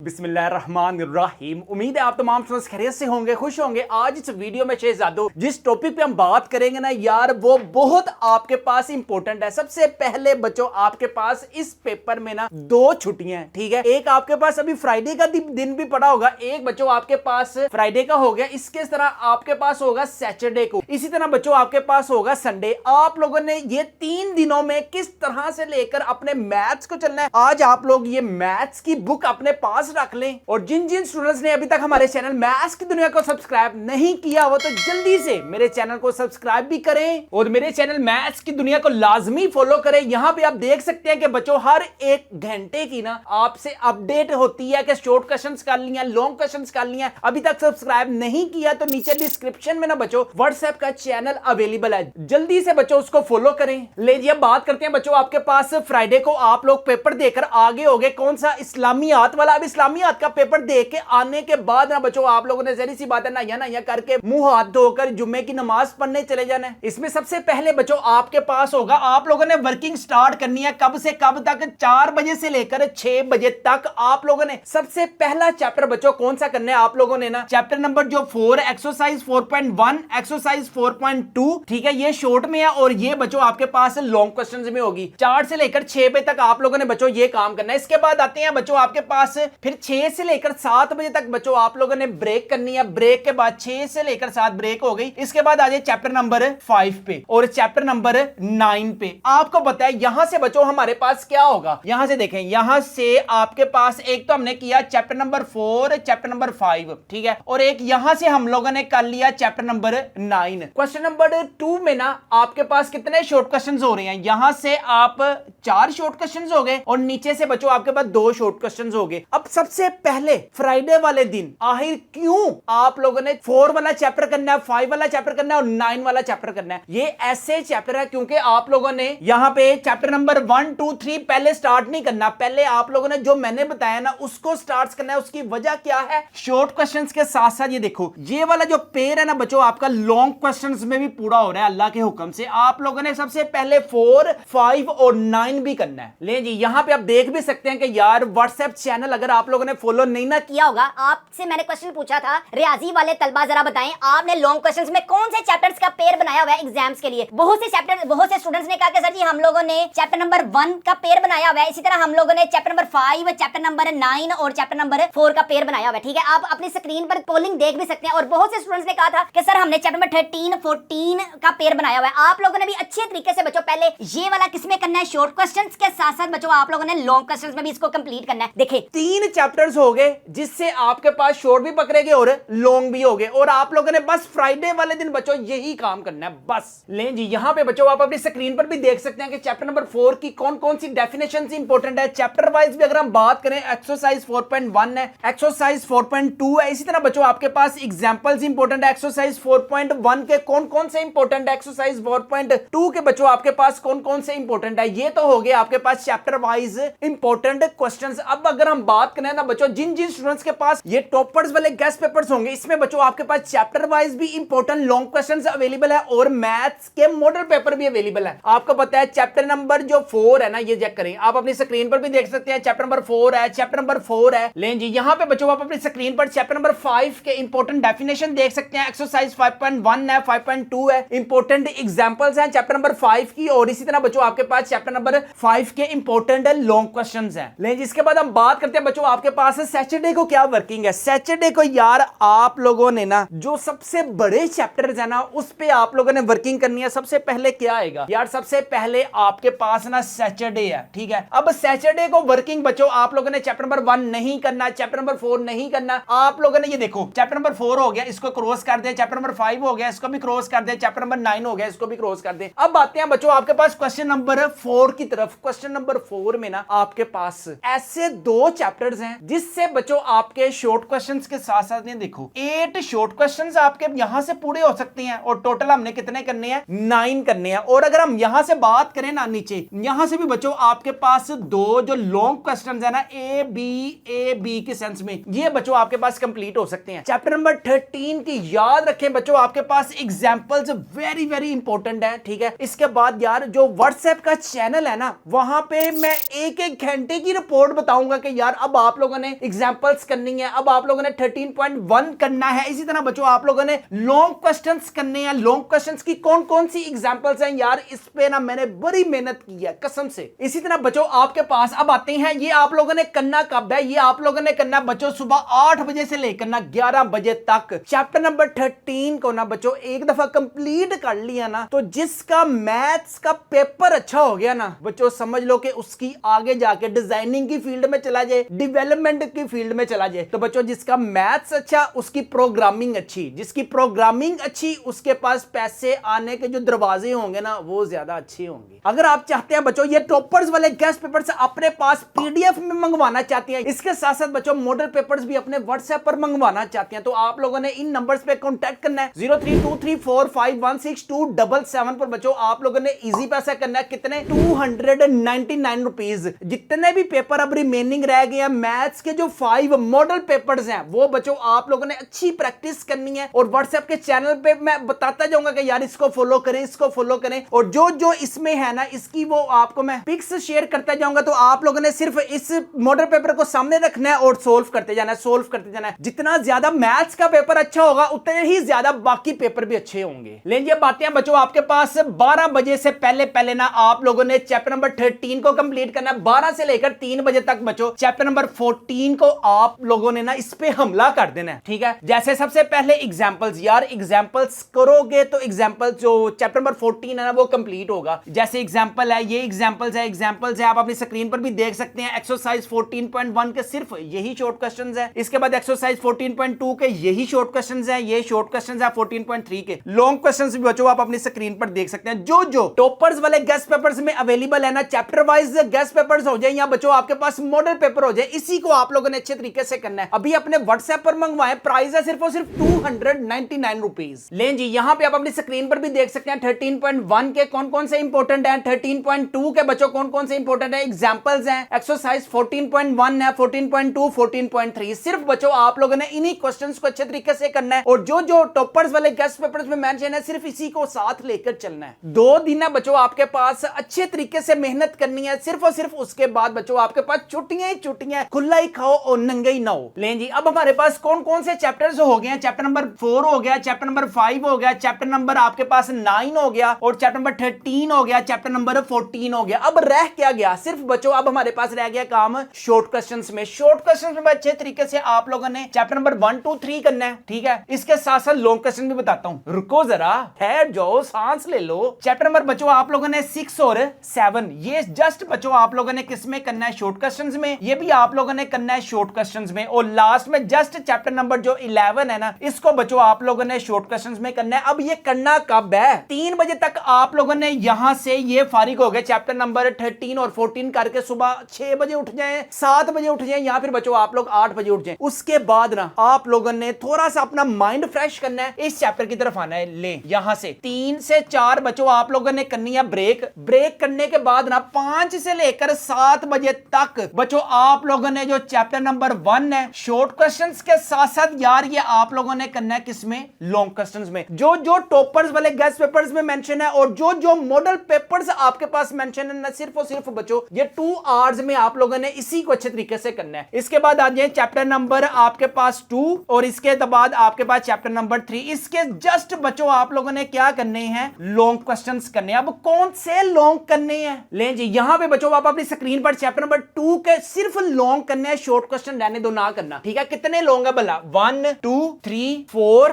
बिस्मिल्लाहिर्रहमानिर्रहीम। उम्मीद है आप तमाम स्टूडेंट्स खैरियत से होंगे, खुश होंगे। आज इस वीडियो में शहजादों जिस टॉपिक पे हम बात करेंगे ना यार, वो बहुत आपके पास इंपॉर्टेंट है। सबसे पहले बच्चों, आपके पास इस पेपर में ना दो छुट्टियां हैं, ठीक है। एक आपके पास अभी फ्राइडे का दिन भी पड़ा होगा, एक बच्चों आपके पास फ्राइडे का हो गया। इसके तरह आपके पास होगा सैटरडे को, इसी तरह बच्चों आपके पास होगा संडे। आप लोगों ने ये 3 दिनों में किस तरह से लेकर अपने मैथ्स को चलना है, आज आप लोग ये मैथ्स की बुक अपने पास रख लें। और जिन जिन स्टूडेंट्स ने अभी तक हमारे चैनल मैथ्स की दुनिया को सब्सक्राइब नहीं किया हो, तो जल्दी से मेरे चैनल को सब्सक्राइब भी करें और मेरे चैनल मैथ्स की दुनिया को लाजमी फॉलो करें। यहां पे आप देख सकते हैं कि बच्चों हर एक घंटे की ना आपसे अपडेट होती है कि शॉर्ट क्वेश्चंस कर लिया, लॉन्ग क्वेश्चंस कर लिया। अभी तक सब्सक्राइब नहीं किया तो नीचे डिस्क्रिप्शन में ना बच्चों व्हाट्सएप का चैनल अवेलेबल है, जल्दी से बच्चों उसको फॉलो करें। ले जी अब बात करते हैं बच्चों, आपके पास फ्राइडे को आप लोग पेपर देकर आगे हो गए, कौन सा, इस्लामियात वाला। अब इस्लामियात का पेपर दे के आने के बाद ना बच्चों आप लोगों ने जहरी सी बात है नया करके मुंह हाथ धोकर जुम्मे की नमाज पढ़ने चले जाना है। इसमें सबसे पहले बच्चों आपके पास होगा, आप लोगों ने वर्किंग स्टार्ट करनी है कब से कब तक, 4 बजे से लेकर 6 बजे तक। आप लोगों ने सबसे पहला चैप्टर बच्चों कौन सा करना है, आप लोगों ने ना चैप्टर नंबर जो 4 एक्सरसाइज 4.1 एक्सरसाइज 4.2, ठीक है, ये शॉर्ट में है और ये बच्चों आपके पास लॉन्ग क्वेश्चंस में होगी। 4 से लेकर 6 बजे तक आप लोगों ने बच्चों ये काम करना है। इसके बाद आते हैं बच्चों आपके पास फिर 6 से लेकर 7 बजे तक बच्चों आप लोगों ने ब्रेक करनी है। ब्रेक के बाद 6 से लेकर 7 ब्रेक हो गई। इसके बाद आ जाए चैप्टर नंबर 5 पे और चैप्टर नंबर 9 पे। आपको पता है यहां से बच्चों हमारे पास क्या होगा, यहां से देखें, यहां से आपके पास एक तो हमने किया चैप्टर नंबर 4 चैप्टर नंबर 5, ठीक है, और एक यहां से हम लोगों ने कर लिया चैप्टर नंबर 9। क्वेश्चन नंबर 2 में ना आपके पास कितने शॉर्ट क्वेश्चन हो रहे हैं, यहां से आप 4 शॉर्ट क्वेश्चन हो गए और नीचे से बच्चों आपके पास 2 शॉर्ट क्वेश्चन हो गए। अब सबसे पहले फ्राइडे वाले दिन आखिर क्यों आप लोगों ने 4 वाला चैप्टर करना है, 5 वाला चैप्टर करना है और 9 वाला चैप्टर करना है। ये ऐसे चैप्टर है क्योंकि आप लोगों ने यहां पे चैप्टर नंबर 1 2 3 पहले स्टार्ट नहीं करना, पहले आप लोगों ने जो मैंने बताया ना उसको स्टार्ट करना है। उसकी वजह क्या है, शॉर्ट क्वेश्चंस के साथ साथ ये देखो ये वाला जो पेयर है ना बच्चों आपका लॉन्ग क्वेश्चंस में भी पूरा हो रहा है अल्लाह के हुक्म से। आप लोगों ने सबसे पहले 4 5 और 9 भी करना है। ले जी यहां पे आप देख भी सकते हैं कि यार व्हाट्सएप चैनल अगर आप लोगों ने फॉलो नहीं ना किया होगा, आपसे मैंने क्वेश्चन पूछा था रियाजी वाले तलबा जरा बताएं आपने लॉन्ग क्वेश्चंस में कौन से चैप्टर्स का पेयर बनाया हुआ है एग्जाम्स के लिए। बहुत से स्टूडेंट्स ने कहा कि सर जी हम लोगों ने चैप्टर नंबर 1 का पेयर बनाया हुआ है, इसी तरह हम लोगों ने चैप्टर नंबर 5 चैप्टर नंबर 9 और चैप्टर नंबर 4 का पेयर बनाया हुआ है, ठीक है। आप अपनी स्क्रीन पर पोलिंग देख भी सकते हैं। और बहुत से स्टूडेंट्स ने कहा था कि सर हमने चैप्टर नंबर 13 14 का पेयर बनाया हुआ है। आप लोगों ने भी अच्छे तरीके से बच्चों पहले ये वाला किसमें करना है, शॉर्ट क्वेश्चंस के साथ साथ बच्चों आप लोगों ने लॉन्ग क्वेश्चंस में भी इसको कंप्लीट करना है। देखिए 3 चैप्टर्स हो गए जिससे आपके पास शॉर्ट भी पकड़ेंगे और लॉन्ग भी हो गए, और आप लोगों ने बस फ्राइडे वाले दिन बच्चों यही काम करना है बस। लें जी यहां पे बच्चों आप अपनी स्क्रीन पर भी देख सकते हैं कि चैप्टर नंबर 4 की कौन कौन सी डेफिनेशन इंपॉर्टेंट है। चैप्टर वाइज भी अगर हम बात करें, एक्सरसाइज 4.1 है, एक्सरसाइज 4.2 है, इसी तरह बच्चों आपके पास एग्जांपल्स इंपॉर्टेंट है। एक्सरसाइज 4.1 के कौन कौन से इंपॉर्टेंट है, एक्सरसाइज 4.2 के बच्चों आपके पास कौन कौन से इंपॉर्टेंट है। ये तो हो गए आपके पास चैप्टर वाइज इंपॉर्टेंट क्वेश्चंस। अब अगर हम बात करें ना बच्चों जिन जिन स्टूडेंट्स के पास ये टॉपर्स वाले गेस्ट पेपर्स होंगे, इसमें बच्चों आपके पास चैप्टर वाइज भी इंपॉर्टेंट लॉन्ग क्वेश्चंस अवेलेबल है और मैथ्स के मॉडल पेपर भी अवेलेबल है। आपको पता है चैप्टर नंबर जो 4 है ना, ये चेक करें, आप अपनी स्क्रीन पर भी देख सकते हैं चैप्टर नंबर 4 है, चैप्टर नंबर 4 है। लें जी यहां पे बच्चों आप अपनी स्क्रीन पर चैप्टर नंबर 5 के इंपॉर्टेंट डेफिनेशन देख सकते हैं। एक्सरसाइज 5.1 है, 5.2 है, इंपॉर्टेंट एग्जांपल्स हैं चैप्टर नंबर 5 की, और इसी तरह बच्चों आपके पास चैप्टर नंबर 5 के इंपॉर्टेंट लॉन्ग क्वेश्चंस हैं। लें जी इसके बाद हम बात करते हैं बच्चों आपके पास सैटरडे को क्या वर्किंग है। सैटरडे को यार आप लोगों ने ना जो सबसे बड़े चैप्टर्स है ना उस पे आप लोगों ने वर्किंग करनी है। सबसे पहले क्या आएगा यार, सबसे पहले आपके पास ना सैटरडे है, ठीक है। अब सैटरडे को वर्किंग बच्चों आप लोगों ने चैप्टर नंबर 1 नहीं करना, चैप्टर नंबर 4 नहीं करना। आप लोगों ने ये देखो चैप्टर नंबर 4 हो गया, इसको क्रॉस कर दे, चैप्टर नंबर 5 हो गया, इसको भी क्रॉस कर दे, चैप्टर नंबर 9 हो गया, इसको भी क्रॉस कर दे। अब आते हैं बच्चों आपके पास क्वेश्चन नंबर 4 की तरफ। क्वेश्चन नंबर 4 में ना आपके पास ऐसे 2 चैप्टर्स हैं जिससे बच्चों आपके शॉर्ट क्वेश्चंस के साथ साथ ने देखो 8 शॉर्ट क्वेश्चंस आपके यहां से पूरे हो सकते हैं, और टोटल हमने कितने करने हैं, 9 करने हैं। और अगर हम यहां से बात करें ना नीचे, यहां से भी बच्चों आपके पास 2 जो लॉन्ग क्वेश्चंस है ना ए बी के सेंस में, ये बच्चों आपके पास कंप्लीट हो सकते हैं। चैप्टर नंबर 13 की याद रखें बच्चों आपके पास एग्जांपल्स वेरी वेरी इंपॉर्टेंट है, ठीक है। इसके बाद यार जो व्हाट्सएप का चैनल है ना, वहां पे मैं एक एक घंटे की रिपोर्ट बताऊंगा कि यार अब आप आप लोगों ने एग्जांपल्स करनी है। अब आप लोगों ने 13.1 करना है। इसी तरह बच्चों आप लोगों ने लॉन्ग क्वेश्चंस करने हैं। लॉन्ग क्वेश्चंस की कौन कौन सी एग्जांपल्स हैं यार, इस पे ना मैंने बड़ी मेहनत की है कसम से। इसी तरह बच्चों आपके पास अब आते हैं, ये आप लोगों ने करना कब है, ये आप लोगों ने करना बच्चों सुबह 8 बजे से लेकर ना 11 बजे तक। चैप्टर नंबर 13 को ना बच्चों एक दफा कंप्लीट कर लिया ना, तो जिसका मैथ्स का पेपर अच्छा हो गया ना बच्चों, समझ लो कि उसकी आगे जाके डिजाइनिंग की फील्ड में चला जाए, डेवलपमेंट की फील्ड में चला जाए। तो बच्चों जिसका मैथ्स अच्छा उसकी प्रोग्रामिंग अच्छी, जिसकी प्रोग्रामिंग अच्छी उसके पास पैसे आने के जो दरवाजे होंगे ना वो ज्यादा अच्छे होंगे। अगर आप चाहते हैं बच्चों ये टॉपर्स वाले गेस्ट पेपर्स अपने पास पीडीएफ में मंगवाना चाहते हैं, इसके साथ साथ बच्चों मॉडल पेपर्स भी अपने व्हाट्सएप पर मंगवाना चाहते हैं, तो आप लोगों ने इन नंबर्स पे कांटेक्ट करना है 0323451627 पर। बच्चों आप लोगों ने इजी पैसा करना है, कितने 299 रुपीज। जितने भी पेपर अब रिमेनिंग रह गए हैं मैथ्स के जो 5 मॉडल पेपर्स हैं वो बच्चों आप लोगों ने अच्छी प्रैक्टिस करनी है। और व्हाट्सएप के चैनल पे मैं बताता जाऊंगा कि यार इसको फॉलो करें, इसको फॉलो करें, और जो जो इसमें है ना इसकी वो आपको मैं पिक्स शेयर करता जाऊंगा। तो आप लोगों ने सिर्फ इस मॉडल पेपर को सामने रखना है और सोल्व करते जाना है, सोल्व करते जाना है। जितना ज्यादा मैथ्स का पेपर अच्छा होगा उतने ही ज्यादा बाकी पेपर भी अच्छे होंगे। लेकिन ये बातें बच्चों आपके पास 12 बजे से पहले पहले ना आप लोगों ने चैप्टर नंबर 13 को कंप्लीट करना है। 12 से लेकर 3 बजे तक बच्चों चैप्टर नंबर 14 को आप लोगों ने ना इस पे हमला कर देना है, ठीक है। जैसे सबसे पहले एग्जांपल्स, यार एग्जांपल्स करोगे तो एग्जांपल्स जो चैप्टर नंबर 14 है ना वो कंप्लीट होगा। जैसे एग्जांपल है, ये एग्जांपल्स है आप अपनी स्क्रीन पर भी देख सकते हैं। एक्सरसाइज 14.1 के सिर्फ यही शॉर्ट क्वेश्चंस है। इसके बाद एक्सरसाइज 14.2 के यही शॉर्ट क्वेश्चंस है, ये शॉर्ट क्वेश्चंस है 14.3 के। लॉन्ग क्वेश्चंस भी बच्चों आप अपनी स्क्रीन पर देख सकते हैं। जो जो टॉपर्स वाले गेस्ट पेपर्स में अवेलेबल है ना, चैप्टर वाइज गेस्ट पेपर्स हो जाए या बच्चों आपके पास मॉडल पेपर हो जाए, इसी को आप लोगों ने अच्छे तरीके से करना है। अभी अपने व्हाट्सएप पर मंगवाएं, प्राइस है सिर्फ और सिर्फ 299 रुपीज। लें जी यहाँ पे आप अपनी स्क्रीन पर भी देख सकते हैं 13.1 के कौन कौन से इंपॉर्टेंट है, 13.2 के बच्चों कौन कौन से इंपॉर्टेंट है, एग्जांपल्स हैं। एक्सरसाइज 14.1 है, 14.2, 14.3। सिर्फ बच्चों आप लोगों ने इन्हीं क्वेश्चंस को अच्छे तरीके से करना है, और जो जो टॉपर्स वाले गेस्ट पेपर्स में मेंशन है सिर्फ इसी को साथ लेकर चलना है। 2 दिन है बच्चों आपके पास अच्छे तरीके से मेहनत करनी है सिर्फ और सिर्फ। उसके बाद बच्चों आपके पास छुट्टियां ही छुट्टियां, खुला ही खाओ और नंगे ही ना हो। लें जी अब हमारे पास कौन कौन से चैप्टर्स हो गए हैं। चैप्टर नंबर 4 हो गया, चैप्टर नंबर 5 हो गया, चैप्टर नंबर आपके पास 9 हो गया, और चैप्टर नंबर 13 हो गया, चैप्टर नंबर 14 हो गया। अब रह क्या गया, सिर्फ बच्चों अब हमारे पास रह गया काम शॉर्ट क्वेश्चंस में। शॉर्ट क्वेश्चंस में अच्छे तरीके से आप लोगों ने चैप्टर नंबर 1, 2, 3 करना है, ठीक है। इसके साथ साथ लॉन्ग क्वेश्चन भी बताता हूं, रुको जरा, ठहर जाओ, सांस ले लो। चैप्टर नंबर बच्चों आप लोगों ने 6 और 7, ये जस्ट बच्चों आप लोगों ने किस में करना है, शॉर्ट क्वेश्चंस में। ये भी आप लोगों ने करना है शॉर्ट क्वेश्चंस में। और लास्ट में जस्ट चैप्टर नंबर जो 11 है ना, इसको बच्चों आप लोगों ने शॉर्ट क्वेश्चंस में करना है। अब ये करना कब है, 3 बजे तक आप लोगों ने यहां से ये फारिग हो गए चैप्टर नंबर 13 और 14 करके सुबह 6 बजे उठ जाएं, 7 बजे उठ जाएं, या फिर बच्चों आप लोग 8 बजे उठ जाएं। उसके बाद ना आप लोगों ने थोड़ा सा अपना माइंड फ्रेश करना है, इस चैप्टर की तरफ आना है। ले यहां से 3 से 4 बच्चों आप लोगों ने करनी है ब्रेक। ब्रेक करने के बाद ना 5 से लेकर 7 बजे तक बच्चों आप लोगों ने जो चैप्टर नंबर 1 है शॉर्ट क्वेश्चंस के साथ साथ यार ये आप लोगों ने करना है किसमें, लॉन्ग क्वेश्चंस में। जो जो टॉपर्स वाले गेस्ट पेपर्स में मेंशन है और जो जो मॉडल पेपर्स आपके पास मेंशन है ना, सिर्फ और सिर्फ बच्चों ये 2 आवर्स में आप लोगों ने इसी को अच्छे तरीके से करना है। इसके बाद आ जाए चैप्टर नंबर आपके पास 2 और इसके बाद आपके पास चैप्टर नंबर 3। इसके जस्ट बच्चों आप लोगों ने क्या करने हैं, लॉन्ग क्वेश्चंस करने हैं। अब कौन से लॉन्ग करने हैं, लें जी यहां पे बच्चों आप अपनी स्क्रीन पर चैप्टर नंबर 2 के सिर्फ लॉन्ग करने हैं, शॉर्ट क्वेश्चन रहने दो, ना करना, ठीक है। कितने लॉन्ग है भला, 1, 2, 3, 4,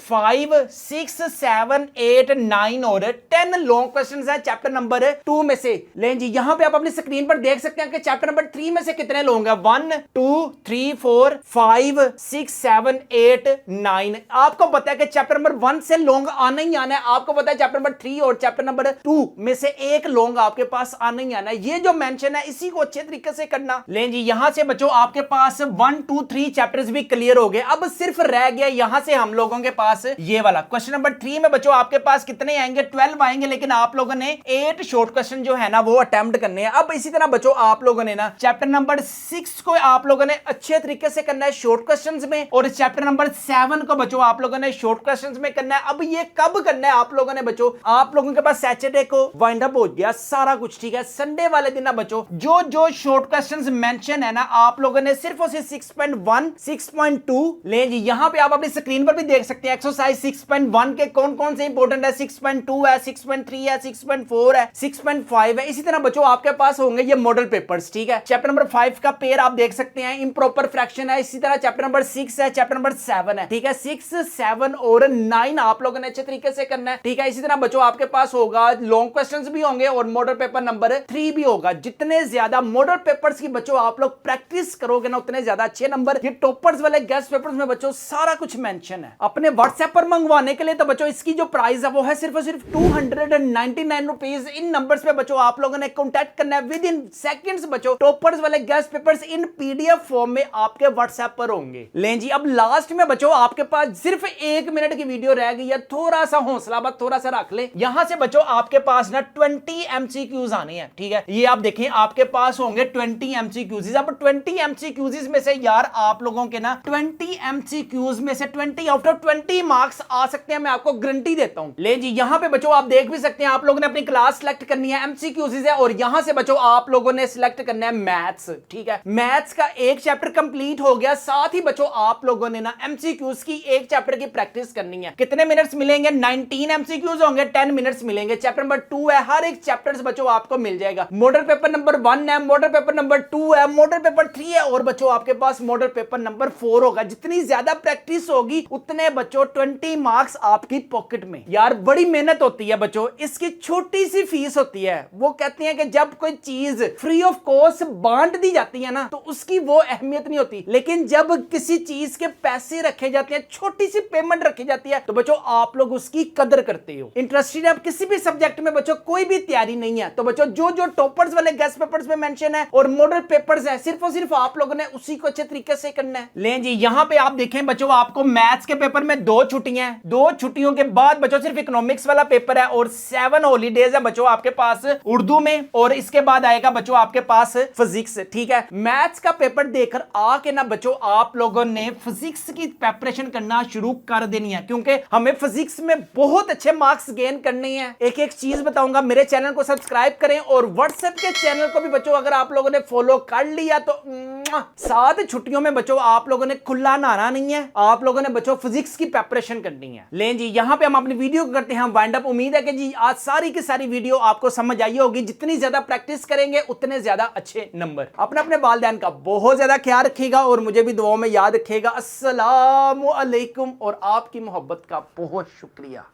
5, 6, 7, 8, 9 और 10 लॉन्ग क्वेश्चंस हैं चैप्टर नंबर 2 में से। लें जी यहां पे आप अपनी स्क्रीन पर देख सकते हैं कि चैप्टर नंबर 3 में से कितने लॉन्ग है, 1, 2, 3, 4, 5, 6, 7, 8, 9। आपको पता है कि चैप्टर नंबर 1 से लॉन्ग आना ही आना है। आपको पता है चैप्टर नंबर 3 और चैप्टर नंबर 2 में से एक लॉन्ग आपके पास आना ही आना है। ये जो मेंशन है इसी को अच्छे तरीके से करना। लें जी यहां से बच्चों आपके पास 1, 2, 3 चैप्टर्स भी क्लियर हो गए। अब सिर्फ रह गया यहां से हम लोगों के पास ये वाला क्वेश्चन नंबर 3 में बच्चों आपके पास कितने आएंगे, 12 आएंगे, लेकिन आप लोगों ने 8 शॉर्ट क्वेश्चन जो है ना वो अटेम्प्ट करने हैं। अब इसी तरह बच्चों आप लोगों ने ना चैप्टर नंबर 6 को आप लोगों ने अच्छे तरीके से करना है शॉर्ट क्वेश्चंस में, और चैप्टर नंबर 7 को बच्चों आप लोगों ने शॉर्ट क्वेश्चंस में करना है। अब ये कब करना है आप लोगों ने बच्चों, आप लोगों के पास सैटरडे को वाइंड अप हो गया सारा कुछ, ठीक है। संडे वाले दिन ना बच्चों जो जो शॉर्ट क्वेश्चंस मेंशन है ना करना आप लोगों ने सिर्फ और सिर्फ 6.1 6.2 ले जी। यहां पे आप अपनी स्क्रीन पर भी देख सकते हैं एक्सरसाइज 6.1 के कौन कौन से इंपॉर्टेंट है। 6.2 है, 6.3 है, 6.4 है, 6.5 है। इसी तरह बच्चों आपके पास होंगे ये मॉडल पेपर्स, ठीक है। चैप्टर नंबर 5 का पेयर आप देख सकते हैं, इम्प्रॉपर फ्रैक्शन है। इसी तरह चैप्टर नंबर 6 है, चैप्टर नंबर 7 है, ठीक है। 6, 7 और 9 आप लोगों ने अच्छे तरीके से करना है, ठीक है। इसी तरह बच्चों आपके पास होगा लॉन्ग क्वेश्चंस भी होंगे और मॉडल पेपर नंबर 3 भी होगा। जितने ज्यादा मॉडल पेपर्स की बच्चों आप लोग प्रैक्टिस करोगे ना उतने ज्यादा अच्छे नंबर। ये टॉपर्स वाले गेस्ट पेपर्स में बच्चों सारा कुछ मेंशन है। अपने व्हाट्सएप पर मंगवाने के लिए तो बच्चों इसकी जो प्राइस है वो है सिर्फ और सिर्फ 299 रुपीज। इन नंबर्स पे बच्चों आप लोगों ने कॉन्टैक्ट करना है विद इन सेकंड्स। बच्चों टॉपर्स वाले गेस्ट पेपर्स इन पीडीएफ फॉर्म में आपके व्हाट्सएप पर होंगे। लें जी, अब लास्ट में बच्चों आपके पास सिर्फ 1 मिनट की वीडियो रह गई है, थोड़ा सा हौसला बस थोड़ा सा रख ले। यहां से बच्चों आपके पास ना 20 एमसीक्यूज आने हैं, ठीक है। ये आप देखें आपके पास होंगे 20 एमसीक्यूज। अब 20 एमसीक्यूज में से यार आप लोगों के ना 20 एमसीक्यूज में से 20 आउट ऑफ 20 मार्क्स आ सकते हैं, मैं आपको गारंटी देता हूं। ले जी, यहां पे बच्चों आप देख भी सकते हैं, आप लोगों ने अपनी क्लास सिलेक्ट करनी है, एमसीक्यूज है, और यहां से बच्चों आप लोगों ने सिलेक्ट करना है मैथ्स, ठीक है। मैथ्स का एक चैप्टर कंप्लीट हो गया, साथ ही बच्चों आप लोगों ने ना एमसीक्यूज की एक चैप्टर की प्रैक्टिस करनी है। कितने मिनट्स मिलेंगे? 19 एमसीक्यूज होंगे, 10 मिनट्स मिलेंगे। चैप्टर नंबर 2 है, हर एक चैप्टर बच्चों आपको मिल जाएगा। मॉडल पेपर नंबर 1 है, मॉडल पेपर नंबर 2 है, मॉडल पेपर 3 है, और बच्चों आपके पास मॉडल पेपर नंबर 4 होगा। जितनी ज्यादा प्रैक्टिस होगी उतने बच्चों 20 मार्क्स आपकी पॉकेट में। यार बड़ी मेहनत होती है बच्चों, इसकी छोटी सी फीस होती है। वो कहते हैं कि जब कोई चीज फ्री ऑफ कॉस्ट बांट दी जाती है ना तो उसकी वो अहमियत नहीं होती, लेकिन जब किसी चीज के पैसे रखे जाते हैं, छोटी सी पेमेंट रखी जाती है, तो बच्चों आप लोग उसकी कदर करते हो। इंटरेस्टेड है किसी भी सब्जेक्ट में बच्चों, कोई भी तैयारी नहीं है तो बच्चों जो जो टॉपर्स वाले गेस्ट पेपर्स में मेंशन है और मॉडल पेपर्स है, सिर्फ और सिर्फ आप लोगों ने उसी को अच्छे तरीके से करना है। लें जी, यहां पे आप देखें बच्चों आपको मैथ्स के पेपर में 2 छुट्टियां हैं, 2 छुट्टियों के बाद बच्चों सिर्फ इकोनॉमिक्स वाला पेपर है और 7 हॉलीडेज है बच्चों आपके पास उर्दू में, और इसके बाद आएगा बच्चों आपके पास फिजिक्स, ठीक है। मैथ्स का पेपर देकर आके ना बच्चों आप लोगों ने फिजिक्स की प्रिपरेशन करना शुरू कर देनी है, क्योंकि हमें फिजिक्स में बहुत अच्छे मार्क्स गेन करने हैं। एक एक चीज बताऊंगा, मेरे चैनल को सब्सक्राइब करें और व्हाट्सएप के चैनल को भी बच्चों अगर आप लोगों ने फॉलो कर लिया तो 7 छुट्टियों में बच्चों आप लोगों ने खुला नहाना नहीं है, आप लोगों ने बच्चों फिजिक्स की प्रिपरेशन करनी है। लें जी, यहां पे हम अपनी वीडियो को करते हैं वाइंड अप। उम्मीद है कि जी आज सारी की सारी वीडियो आपको समझ आई होगी। जितनी ज्यादा प्रैक्टिस करेंगे उतने ज्यादा अच्छे नंबर। अपने अपने वालिदैन का बहुत ज्यादा ख्याल रखिएगा और मुझे भी दुआओं में याद रखिएगा। अस्सलामु अलैकुम और आपकी मोहब्बत का बहुत शुक्रिया।